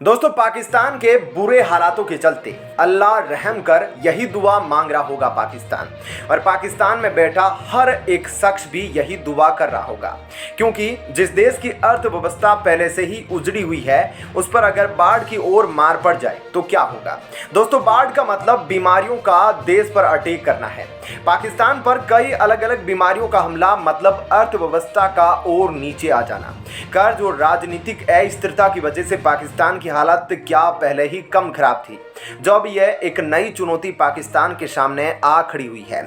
दोस्तों, पाकिस्तान के बुरे हालातों के चलते अल्लाह रहम कर यही दुआ मांग रहा होगा पाकिस्तान, और पाकिस्तान में बैठा हर एक शख्स भी यही दुआ कर रहा होगा, क्योंकि जिस देश की अर्थव्यवस्था पहले से ही उजड़ी हुई है उस पर अगर बाढ़ की ओर मार पड़ जाए तो क्या होगा। दोस्तों, बाढ़ का मतलब बीमारियों का देश पर अटैक करना है। पाकिस्तान पर कई अलग अलग बीमारियों का हमला मतलब अर्थव्यवस्था का और नीचे आ जाना। कर्ज और राजनीतिक अस्थिरता की वजह से पाकिस्तान की हालत क्या पहले ही कम खराब थी, जो अब यह एक नई चुनौती पाकिस्तान के सामने आ खड़ी हुई है।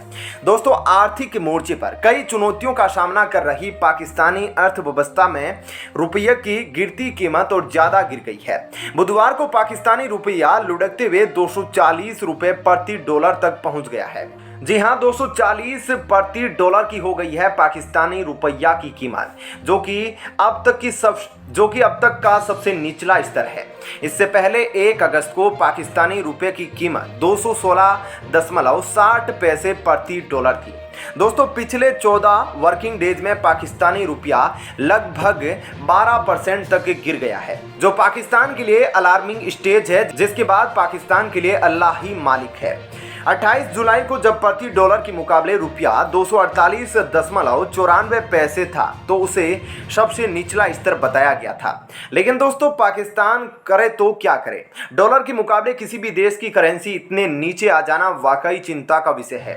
दोस्तों, आर्थिक मोर्चे पर कई चुनौतियों का सामना कर रही पाकिस्तानी अर्थव्यवस्था में रुपये की गिरती कीमत और ज्यादा गिर गई है। बुधवार को पाकिस्तानी रुपया लुढ़कते हुए 240 रुपए प्रति डॉलर तक पहुंच गया है। जी हां, 240 प्रति डॉलर की हो गई है पाकिस्तानी रुपया की कीमत, जो कि अब तक का सबसे निचला स्तर है। इससे पहले 1 अगस्त को पाकिस्तानी रुपये की कीमत 216.60 पैसे प्रति डॉलर थी। दोस्तों, पिछले 14 वर्किंग डेज में पाकिस्तानी रुपया लगभग 12% तक गिर गया है, जो पाकिस्तान के लिए अलार्मिंग स्टेज है, जिसके बाद पाकिस्तान के लिए अल्लाह ही मालिक है। 28 जुलाई को जब प्रति डॉलर के मुकाबले रुपया 248.94 पैसे था तो उसे सबसे निचला स्तर बताया गया था। लेकिन दोस्तों, पाकिस्तान करे तो क्या करे। डॉलर के मुकाबले किसी भी देश की करेंसी इतने नीचे आ जाना वाकई चिंता का विषय है।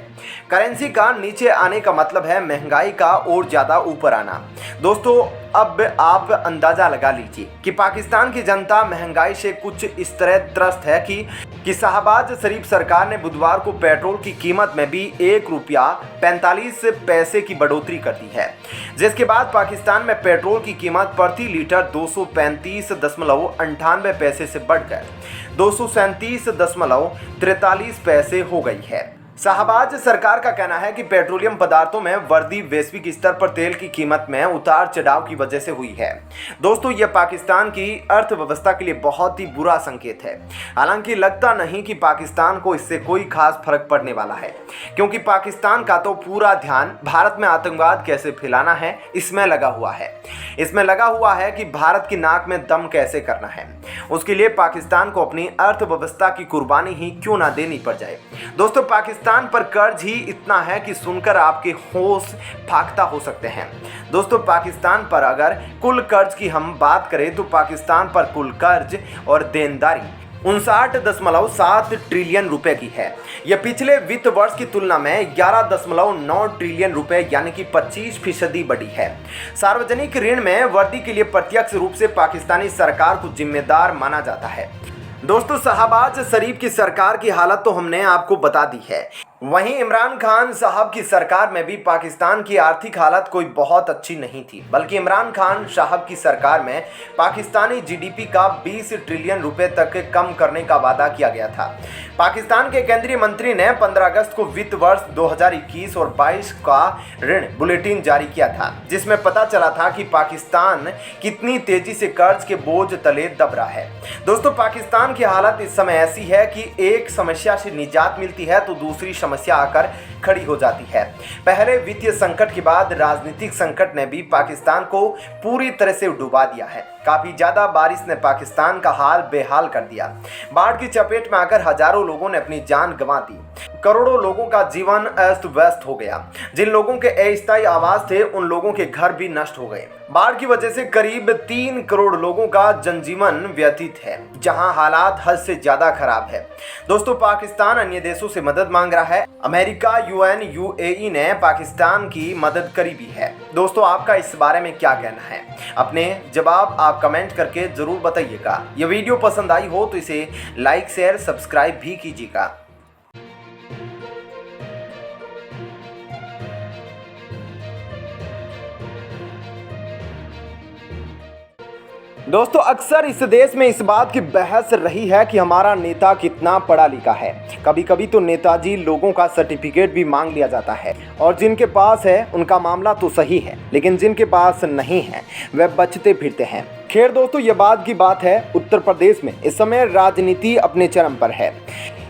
करेंसी का नीचे आने का मतलब है महंगाई का और ज़्यादा ऊपर आना। दोस्तों, अब आप अंदाजा लगा लीजिए कि पाकिस्तान की जनता महंगाई से कुछ इस तरह त्रस्त है कि शहबाज शरीफ सरकार ने बुधवार को पेट्रोल की कीमत में भी 1 रुपया 45 पैसे की बढ़ोतरी कर दी है, जिसके बाद पाकिस्तान में पेट्रोल की कीमत प्रति लीटर 235.98 पैसे से बढ़कर 237.43 पैसे हो गई है। शाहबाज सरकार का कहना है कि पेट्रोलियम पदार्थों में वृद्धि वैश्विक स्तर पर तेल की कीमत में उतार चढ़ाव की वजह से हुई है। दोस्तों, यह पाकिस्तान की अर्थव्यवस्था के लिए बहुत ही बुरा संकेत है। हालांकि लगता नहीं कि पाकिस्तान को इससे कोई खास फर्क पड़ने वाला है, क्योंकि पाकिस्तान का तो पूरा ध्यान भारत में आतंकवाद कैसे फैलाना है इसमें लगा हुआ है। इसमें लगा हुआ है कि भारत की नाक में दम कैसे करना है। उसके लिए पाकिस्तान को अपनी अर्थव्यवस्था की कुर्बानी ही क्यों ना देनी पड़ जाए। दोस्तों, पाकिस्तान पर कर्ज ही इतना है कि सुनकर आपके होश फाख्ता हो सकते हैं। दोस्तों, पाकिस्तान पर अगर कुल कर्ज की हम बात करें तो पाकिस्तान पर कुल कर्ज और देनदारी 59.7 ट्रिलियन रुपए की है। यह पिछले वित्त वर्ष की तुलना में 11.9 ट्रिलियन रुपए यानी कि 25% बढ़ी है। सार्वजनिक ऋण में वृद्धि के लिए प्रत्यक्ष रूप से पाकिस्तानी सरकार को जिम्मेदार माना जाता है। दोस्तों, शहबाज शरीफ की सरकार की हालत तो हमने आपको बता दी है। वहीं इमरान खान साहब की सरकार में भी पाकिस्तान की आर्थिक हालत कोई बहुत अच्छी नहीं थी, बल्कि इमरान खान साहब की सरकार में पाकिस्तानी जीडीपी का 20 ट्रिलियन रुपए तक कम करने का वादा किया गया था। पाकिस्तान के केंद्रीय मंत्री ने 15 अगस्त को वित्त वर्ष 2021 और 22 का ऋण बुलेटिन जारी किया था, जिसमें पता चला था कि पाकिस्तान कितनी तेजी से कर्ज के बोझ तले दब रहा है। दोस्तों, पाकिस्तान की हालत इस समय ऐसी है कि एक समस्या से निजात मिलती है तो दूसरी समस्या आकर खड़ी हो जाती है। पहले वित्तीय संकट के बाद राजनीतिक संकट ने भी पाकिस्तान को पूरी तरह से डुबा दिया है। काफी ज्यादा बारिश ने पाकिस्तान का हाल बेहाल कर दिया। बाढ़ की चपेट में आकर हजारों लोगों ने अपनी जान गंवा दी। करोड़ों लोगों का जीवन अस्त व्यस्त हो गया। जिन लोगों के अस्थायी आवास थे उन लोगों के घर भी नष्ट हो गए। बाढ़ की वजह से करीब 3 करोड़ लोगों का जनजीवन व्यतीत है, जहां हालात हद से ज्यादा खराब है। दोस्तों, पाकिस्तान अन्य देशों से मदद मांग रहा है। अमेरिका, यूएन, यूएई ने पाकिस्तान की मदद करी भी है। दोस्तों, आपका इस बारे में क्या कहना है? अपने जवाब आप कमेंट करके जरूर बताइएगा। यह वीडियो पसंद आई हो तो इसे लाइक, शेयर, सब्सक्राइब भी कीजिएगा। दोस्तों, अक्सर इस देश में इस बात की बहस रही है कि हमारा नेता कितना पढ़ा लिखा है। कभी कभी तो नेताजी लोगों का सर्टिफिकेट भी मांग लिया जाता है, और जिनके पास है उनका मामला तो सही है, लेकिन जिनके पास नहीं है वे बचते फिरते हैं। खैर दोस्तों, ये बात की बात है। उत्तर प्रदेश में इस समय राजनीति अपने चरम पर है।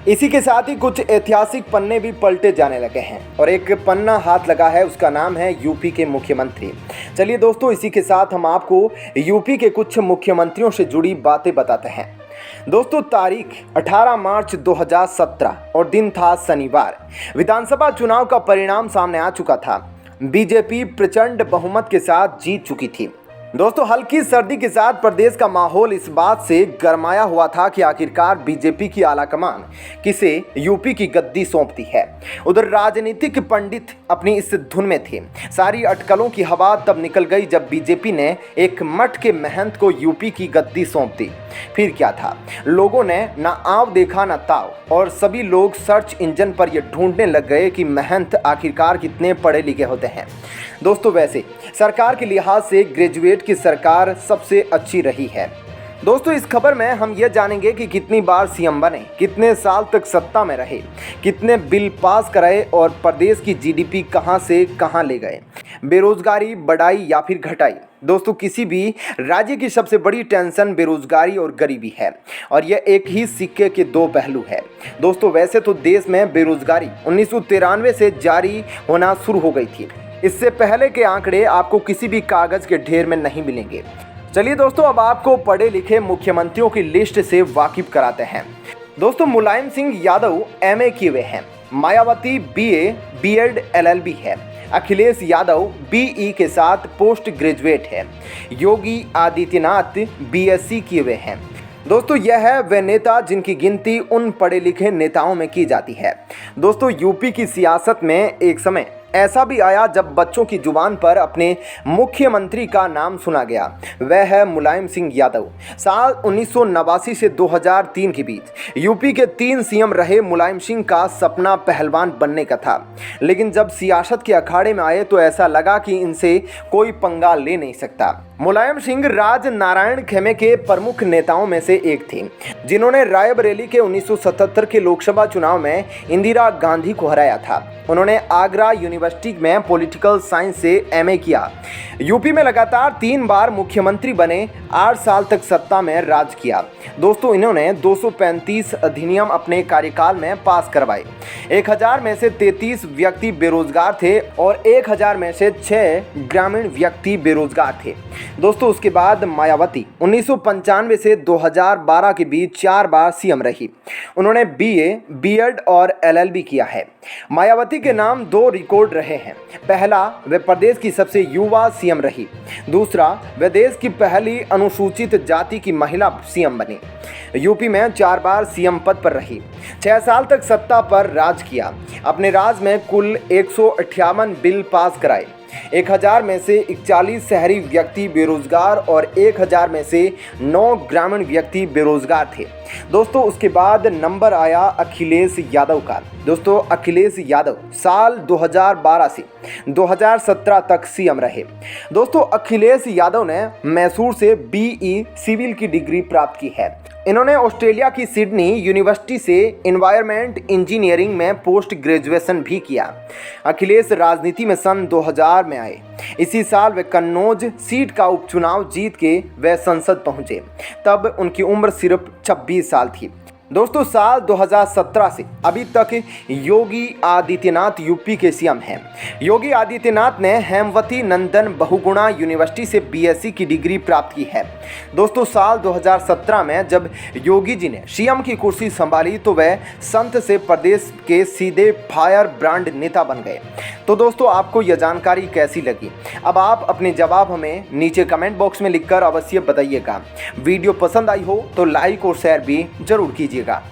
इसी के साथ ही कुछ ऐतिहासिक पन्ने भी पलटे जाने लगे हैं और एक पन्ना हाथ लगा है, उसका नाम है यूपी के मुख्यमंत्री। चलिए दोस्तों, इसी के साथ हम आपको यूपी के कुछ मुख्यमंत्रियों से जुड़ी बातें बताते हैं। दोस्तों तारीख 18 मार्च 2017 और दिन था शनिवार। विधानसभा चुनाव का परिणाम सामने आ चुका था। बीजेपी प्रचंड बहुमत के साथ जीत चुकी थी। दोस्तों हल्की सर्दी के साथ प्रदेश का माहौल इस बात से गरमाया हुआ था कि आखिरकार बीजेपी की आलाकमान किसे यूपी की गद्दी सौंपती है। उधर राजनीतिक पंडित अपनी इस धुन में थे। सारी अटकलों की हवा तब निकल गई जब बीजेपी ने एक मठ के महंत को यूपी की गद्दी सौंप दी। फिर क्या था, लोगों ने ना आव देखा ना ताव और सभी लोग सर्च इंजन पर यह ढूंढने लग गए कि महंत आखिरकार कितने पढ़े लिखे होते हैं। दोस्तों वैसे सरकार के लिहाज से ग्रेजुएट की सरकार सबसे अच्छी रही है। दोस्तों इस खबर में हम ये जानेंगे कि कितनी बार सीएम बने, कितने साल तक सत्ता में रहे, कितने बिल पास कराए और प्रदेश की जीडीपी कहां से कहां ले गए, बेरोजगारी बढ़ाई या फिर घटाई। दोस्तों किसी भी राज्य की सबसे बड़ी टेंशन बेरोजगारी और गरीबी है और यह एक ही सिक्के के दो पहलू है। दोस्तों वैसे तो देश में बेरोजगारी 1993 से जारी होना शुरू हो गई थी। इससे पहले के आंकड़े आपको किसी भी कागज के ढेर में नहीं मिलेंगे। चलिए दोस्तों अब आपको पढ़े लिखे मुख्यमंत्रियों की लिस्ट से वाकिफ कराते हैं। दोस्तों मुलायम सिंह यादव एमए किए हुए हैं, मायावती बीए बीएड एलएलबी है, अखिलेश यादव बीई के साथ पोस्ट ग्रेजुएट है, योगी आदित्यनाथ बीएससी किए हुए हैं। दोस्तों यह है वे नेता जिनकी गिनती उन पढ़े लिखे नेताओं में की जाती है। दोस्तों यूपी की सियासत में एक समय ऐसा भी आया जब बच्चों की जुबान पर अपने मुख्यमंत्री का नाम सुना गया। वह है मुलायम सिंह यादव। साल 1989 से 2003 के बीच यूपी के 3 सीएम रहे मुलायम सिंह का सपना पहलवान बनने का था, लेकिन जब सियासत के अखाड़े में आए तो ऐसा लगा कि इनसे कोई पंगा ले नहीं सकता। मुलायम सिंह राज नारायण खेमे के प्रमुख नेताओं में से एक थे, जिन्होंने रायबरेली के 1977 के लोकसभा चुनाव में इंदिरा गांधी को हराया था। उन्होंने आगरा यूनिवर्सिटी में पॉलिटिकल साइंस से एमए किया। यूपी में लगातार 3 बार मुख्यमंत्री बने, 8 साल तक सत्ता में राज किया। दोस्तों इन्होंने 235 अधिनियम अपने कार्यकाल में पास करवाए। 1000 में से 33 व्यक्ति बेरोजगार थे और 1000 में से 6 ग्रामीण व्यक्ति बेरोजगार थे। दोस्तों उसके बाद मायावती 1995 से 2012 के बीच 4 बार सीएम रही। उन्होंने बीए बीएड और एलएलबी किया है। मायावती के नाम 2 रिकॉर्ड रहे हैं। पहला, वे प्रदेश की सबसे युवा सीएम रही। दूसरा, वे देश की पहली अनुसूचित जाति की महिला सीएम बनी। यूपी में 4 बार सीएम पद पर रही। 6 साल तक सत्ता पर राज किया। अपने राज में कुल 158 बिल पास कराए। 1000 में से 41 शहरी व्यक्ति बेरोजगार और 1000 में से 9 ग्रामीण व्यक्ति बेरोजगार थे। दोस्तों उसके बाद नंबर आया अखिलेश यादव का। दोस्तों अखिलेश यादव साल 2012 से 2017 तक सीएम रहे। दोस्तों अखिलेश यादव ने मैसूर से बीई सिविल की डिग्री प्राप्त की है। इन्होंने ऑस्ट्रेलिया की सिडनी यूनिवर्सिटी से एनवायरमेंट इंजीनियरिंग में पोस्ट ग्रेजुएशन भी किया। अखिलेश राजनीति में सन 2000 में आए। इसी साल वे कन्नौज सीट का उपचुनाव जीत के वे संसद पहुंचे। तब उनकी उम्र सिर्फ 26 साल थी। दोस्तों साल 2017 से अभी तक योगी आदित्यनाथ यूपी के सीएम हैं। योगी आदित्यनाथ ने हेमवती नंदन बहुगुणा यूनिवर्सिटी से बीएससी की डिग्री प्राप्त की है। दोस्तों साल 2017 में जब योगी जी ने सीएम की कुर्सी संभाली तो वह संत से प्रदेश के सीधे फायर ब्रांड नेता बन गए। तो दोस्तों आपको यह जानकारी कैसी लगी? अब आप अपने जवाब हमें नीचे कमेंट बॉक्स में लिखकर अवश्य बताइएगा। वीडियो पसंद आई हो तो लाइक और शेयर भी जरूर कीजिएगा।